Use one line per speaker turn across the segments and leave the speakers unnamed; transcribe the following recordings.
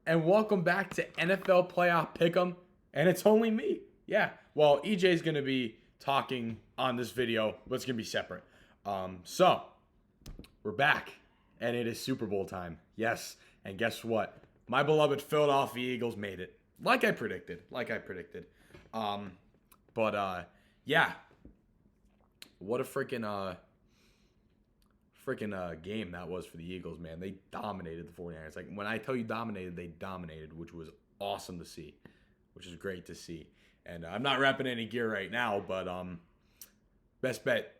and welcome back to NFL Playoff Pick'em, and it's only me. Yeah, well, EJ's going to be talking on this video, but it's going to be separate. So, we're back, and it is Super Bowl time. Yes, and guess what? My beloved Philadelphia Eagles made it, like I predicted. Yeah, what a freaking game that was for the Eagles, man. They dominated the 49ers. Like, when I tell you dominated, they dominated, which was awesome to see, which is great to see. And I'm not wrapping any gear right now, but best bet.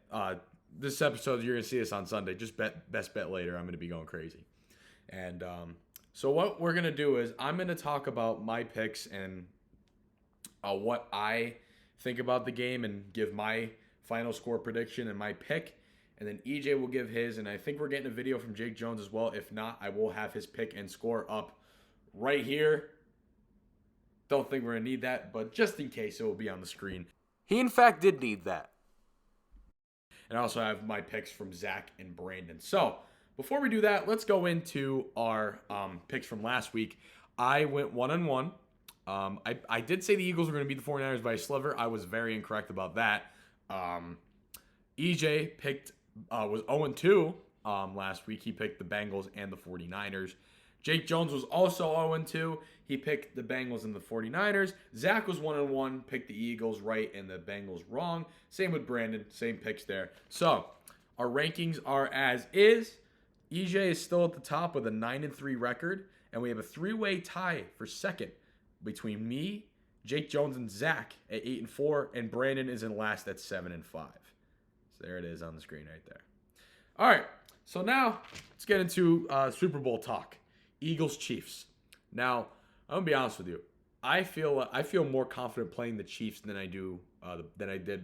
This episode, you're going to see this on Sunday. Just best bet later. I'm going to be going crazy. And so what we're going to do is I'm going to talk about my picks and what I think about the game and give my final score prediction and my pick. And then EJ will give his, and I think we're getting a video from Jake Jones as well. If not, I will have his pick and score up right here. Don't think we're going to need that, but just in case, it will be on the screen. He, in fact, did need that. And I also have my picks from Zach and Brandon. So, before we do that, let's go into our picks from last week. I went 1-1. I did say the Eagles were going to beat the 49ers by a sliver. I was very incorrect about that. EJ picked was 0-2 last week. He picked the Bengals and the 49ers. Jake Jones was also 0-2. He picked the Bengals and the 49ers. Zach was 1-1, picked the Eagles right and the Bengals wrong. Same with Brandon, same picks there. So, our rankings are as is. EJ is still at the top with a 9-3 record, and we have a three-way tie for second between me, Jake Jones, and Zach at 8-4, and Brandon is in last at 7-5. So there it is on the screen right there. All right, so now let's get into Super Bowl talk. Eagles Chiefs. Now, I'm gonna be honest with you. I feel more confident playing the Chiefs than I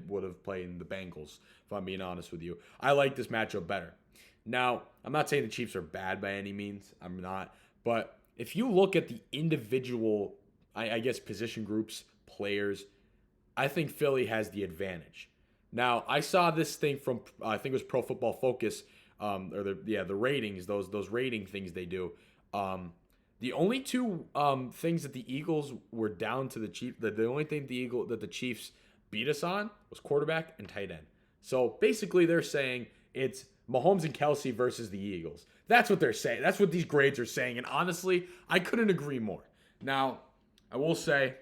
would have playing the Bengals. If I'm being honest with you, I like this matchup better. Now, I'm not saying the Chiefs are bad by any means. I'm not. But if you look at the individual, I guess, position groups, players, I think Philly has the advantage. Now, I saw this thing from, I think it was Pro Football Focus, or the ratings, those rating things they do. The only two things that the Eagles were down to the Chiefs, the only thing that the Chiefs beat us on was quarterback and tight end. So basically, they're saying it's Mahomes and Kelsey versus the Eagles. That's what they're saying. That's what these grades are saying. And honestly, I couldn't agree more. Now, I will say,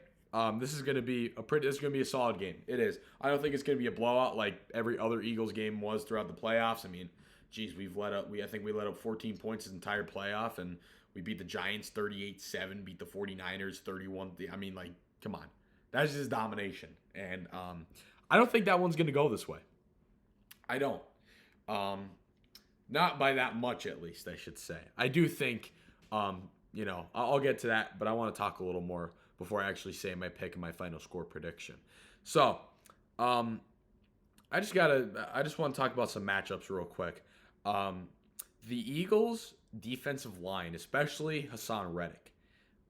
this is going to be a solid game. It is. I don't think it's going to be a blowout like every other Eagles game was throughout the playoffs. I mean, geez, I think we let up 14 points this entire playoff, and we beat the Giants 38-7, beat the 49ers 31. I mean, like, come on. That's just domination. And I don't think that one's going to go this way. I don't. Not by that much, at least, I should say. I do think, I'll get to that, but I want to talk a little more before I actually say my pick and my final score prediction. So, I just want to talk about some matchups real quick. The Eagles' defensive line, especially Hassan Reddick,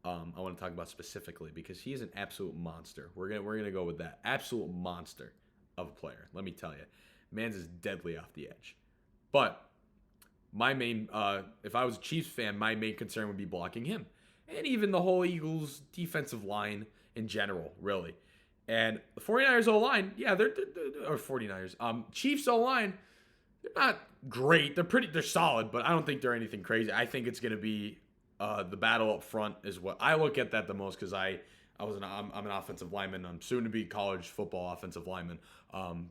I want to talk about specifically because he's an absolute monster. We're gonna go with that. Absolute monster of a player. Let me tell you, man's is deadly off the edge. But my main, if I was a Chiefs fan, my main concern would be blocking him, and even the whole Eagles defensive line in general, really. And the 49ers O-line, yeah, they're 49ers. Chiefs O-line, they're not great. They're solid, but I don't think they're anything crazy. I think it's going to be the battle up front is what I look at that the most because I'm an offensive lineman. I'm soon to be college football offensive lineman. And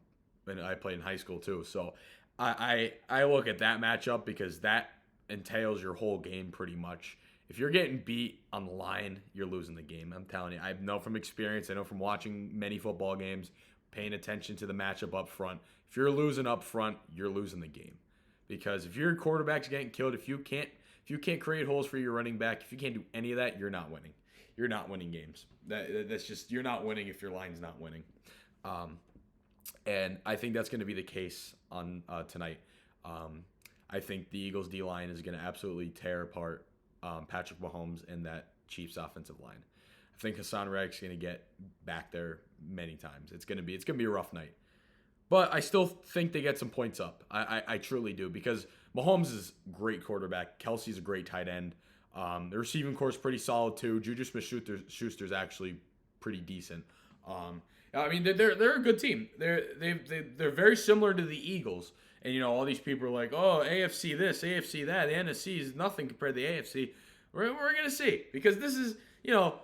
I played in high school too. So I look at that matchup because that entails your whole game pretty much. If you're getting beat on the line, you're losing the game. I'm telling you. I know from experience. I know from watching many football games, paying attention to the matchup up front. If you're losing up front, you're losing the game. Because if your quarterback's getting killed, if you can't create holes for your running back, if you can't do any of that, you're not winning. You're not winning games. That's just, you're not winning if your line's not winning. And I think that's going to be the case on tonight. I think the Eagles D-line is going to absolutely tear apart Patrick Mahomes and that Chiefs offensive line. I think Hassan Reddick's going to get back there many times. It's going to be a rough night. But I still think they get some points up. I truly do because Mahomes is a great quarterback. Kelsey's a great tight end. The receiving core is pretty solid too. Juju Smith-Schuster's actually pretty decent. I mean, they're a good team. They're very similar to the Eagles. And, you know, all these people are like, oh, AFC this, AFC that. The NFC is nothing compared to the AFC. We're going to see. Because this is, you know,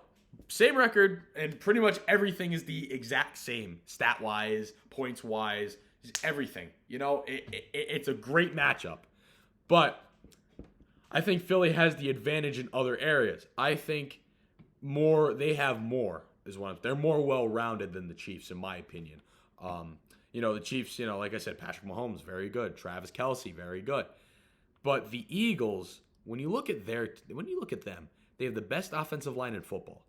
same record, and pretty much everything is the exact same. Stat-wise, points-wise, everything. You know, it's a great matchup. But I think Philly has the advantage in other areas. I think they have more. They're more well-rounded than the Chiefs, in my opinion. You know, the Chiefs, you know, like I said, Patrick Mahomes, very good. Travis Kelce, very good. But the Eagles, when you look at them, they have the best offensive line in football.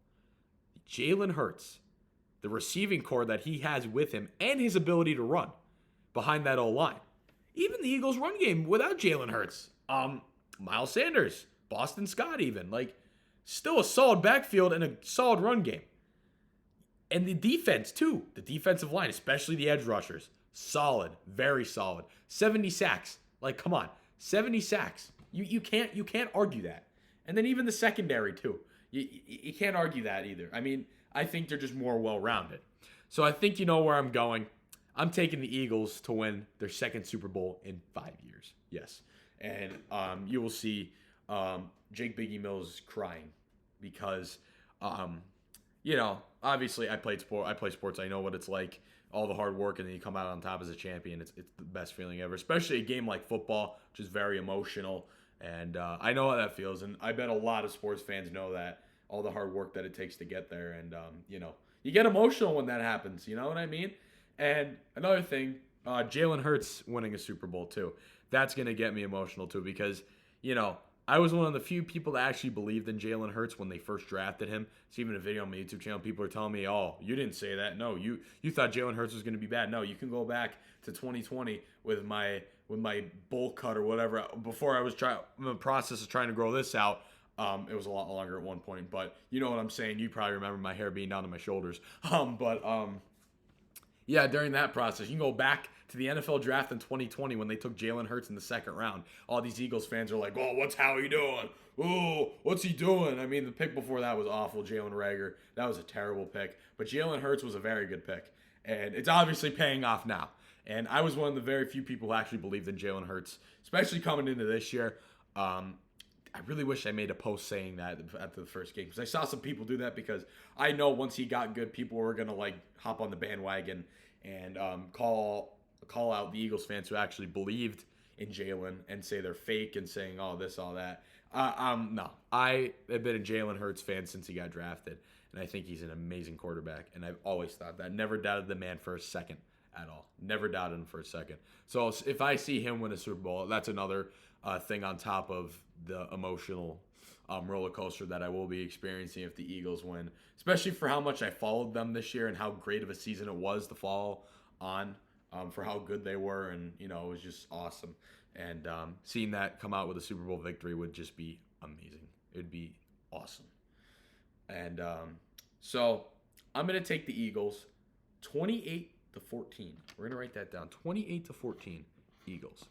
Jalen Hurts, the receiving core that he has with him, and his ability to run behind that O-line. Even the Eagles' run game without Jalen Hurts. Miles Sanders, Boston Scott even. Like, still a solid backfield and a solid run game. And the defense, too. The defensive line, especially the edge rushers. Solid. Very solid. 70 sacks. Like, come on. 70 sacks. You can't argue that. And then even the secondary, too. You can't argue that either. I mean, I think they're just more well-rounded. So I think you know where I'm going. I'm taking the Eagles to win their second Super Bowl in 5 years. Yes. And you will see Jake Biggie Mills crying because, you know, obviously I play sports. I know what it's like, all the hard work, and then you come out on top as a champion. It's the best feeling ever, especially a game like football, which is very emotional. And I know how that feels, and I bet a lot of sports fans know that, all the hard work that it takes to get there. And, you know, you get emotional when that happens. You know what I mean? And another thing, Jalen Hurts winning a Super Bowl, too. That's going to get me emotional, too, because, you know, I was one of the few people that actually believed in Jalen Hurts when they first drafted him. It's even a video on my YouTube channel. People are telling me, oh, you didn't say that. No, you thought Jalen Hurts was going to be bad. No, you can go back to 2020 with my bowl cut or whatever. Before I was in the process of trying to grow this out, it was a lot longer at one point. But you know what I'm saying. You probably remember my hair being down to my shoulders. Yeah, during that process, you can go back to the NFL draft in 2020 when they took Jalen Hurts in the second round. All these Eagles fans are like, oh, what's Howie doing? Oh, what's he doing? I mean, the pick before that was awful, Jalen Reagor. That was a terrible pick. But Jalen Hurts was a very good pick. And it's obviously paying off now. And I was one of the very few people who actually believed in Jalen Hurts, especially coming into this year. I really wish I made a post saying that after the first game, because I saw some people do that, because I know once he got good, people were going to like hop on the bandwagon and call out the Eagles fans who actually believed in Jalen and say they're fake and saying, oh, this, all that. No, I have been a Jalen Hurts fan since he got drafted, and I think he's an amazing quarterback, and I've always thought that. Never doubted the man for a second at all. Never doubted him for a second. So if I see him win a Super Bowl, that's another thing on top of the emotional roller coaster that I will be experiencing if the Eagles win, especially for how much I followed them this year and how great of a season it was to follow on, for how good they were. And, you know, it was just awesome. And seeing that come out with a Super Bowl victory would just be amazing. It would be awesome. And so I'm going to take the Eagles 28-14. We're going to write that down. 28-14 Eagles.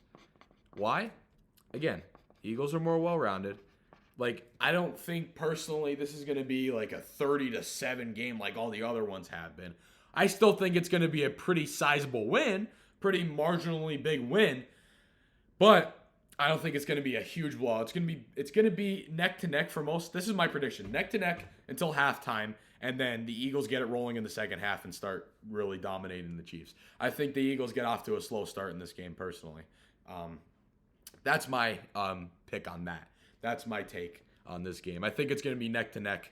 Why? Again, Eagles are more well-rounded. Like, I don't think personally this is going to be like a 30-7 game like all the other ones have been. I still think it's going to be a pretty sizable win, pretty marginally big win, but I don't think it's going to be a huge blowout. It's going to be neck to neck for most. This is my prediction. Neck to neck until halftime, and then the Eagles get it rolling in the second half and start really dominating the Chiefs. I think the Eagles get off to a slow start in this game personally. That's my pick on that. That's my take on this game. I think it's going to be neck to neck.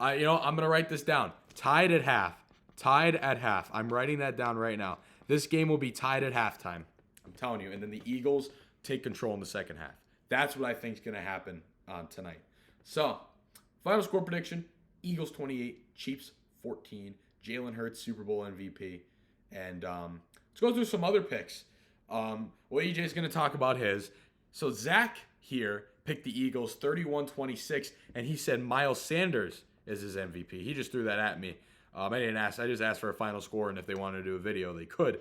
I'm going to write this down. Tied at half. Tied at half. I'm writing that down right now. This game will be tied at halftime. I'm telling you. And then the Eagles take control in the second half. That's what I think is going to happen tonight. So, final score prediction, Eagles 28, Chiefs 14, Jalen Hurts Super Bowl MVP. And let's go through some other picks. Well, EJ is going to talk about his. So, Zach here picked the Eagles 31-26, and he said Miles Sanders is his MVP. He just threw that at me. I didn't ask. I just asked for a final score, and if they wanted to do a video, they could.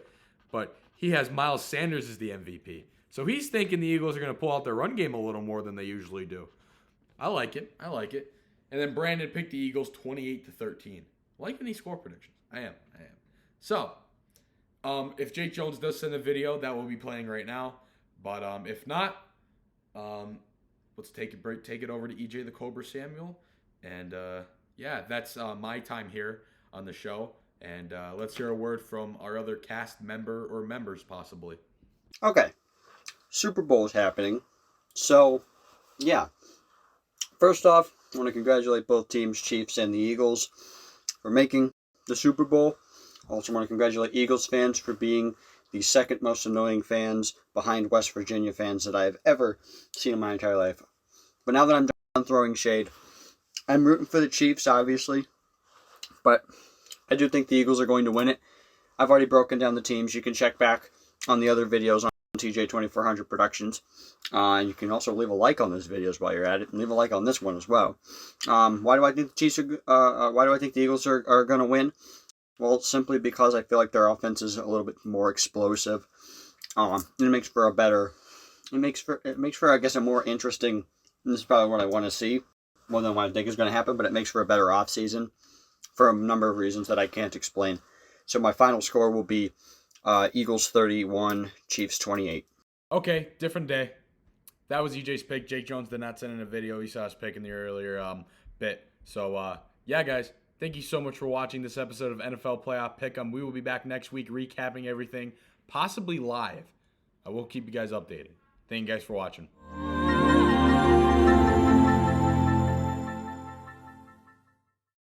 But he has Miles Sanders as the MVP. So he's thinking the Eagles are going to pull out their run game a little more than they usually do. I like it. I like it. And then Brandon picked the Eagles 28-13. Liking these score predictions. I am. So, if Jake Jones does send a video, that will be playing right now. But if not, let's take it over to EJ the Cobra Samuel. And yeah, that's my time here on the show. And let's hear a word from our other cast member or members, possibly.
Okay, Super Bowl is happening. So, yeah. First off, I want to congratulate both teams, Chiefs and the Eagles, for making the Super Bowl. I also want to congratulate Eagles fans for being the second most annoying fans behind West Virginia fans that I have ever seen in my entire life. But now that I'm done throwing shade, I'm rooting for the Chiefs, obviously, but I do think the Eagles are going to win it. I've already broken down the teams. You can check back on the other videos on Teejay2400 Productions. You can also leave a like on those videos while you're at it, and leave a like on this one as well. Why do I think the Chiefs are? Why do I think the Eagles are going to win? Well, simply because I feel like their offense is a little bit more explosive. It makes for a better. It makes for I guess a more interesting. And this is probably what I want to see more than what I think is going to happen, but it makes for a better offseason for a number of reasons that I can't explain. So my final score will be Eagles 31, Chiefs 28.
Okay, different day. That was EJ's pick. Jake Jones did not send in a video. He saw us pick in the earlier bit. So, yeah, guys, thank you so much for watching this episode of NFL Playoff Pick'em. We will be back next week recapping everything, possibly live. I will keep you guys updated. Thank you guys for watching.